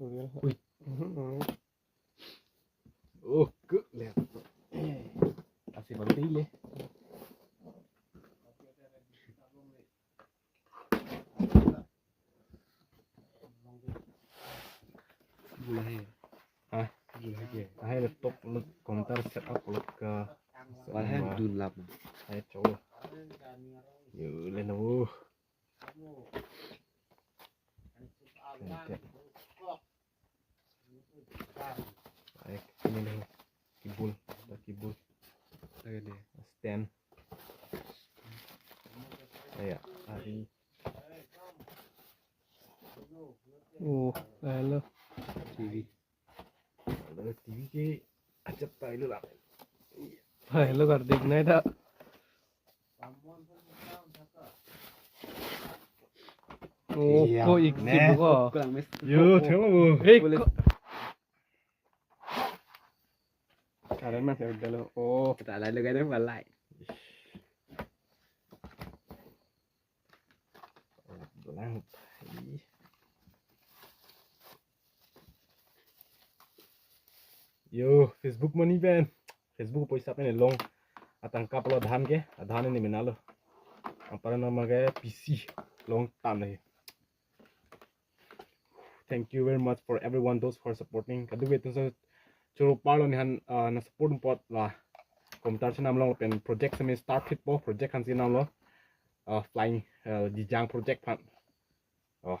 Ui. Oh, good lihat. Kasih berhenti le. Bulai. Ah, lagi. Hai laptop lu counter setup lu ke Bulai dulap. Hai coba. Yuk, Lenovo. Baik, ini nih kibul Lagi. stand. Kayak hari. Oh, halo. TV. Lalu TV ke acap tahu lu lah. Halo Kartik नाही था Oh, kok ikut kok. Kurang mes. Yo, tengok bu. Kok karena masih udah lo. Oh, Kita lalu kan balai. Bilang. Yo, Facebook money ban. Facebook पैसा पे long atangka palo धान के धान ने मिनालो अपना नाम के PC long time नहीं. Thank you very much for everyone those for supporting. Kadu betul so curu palo ni han na support pot lah. Komentar sih namlo pen project semi start hit po project kan sih namlo flying dijang project pan. Oh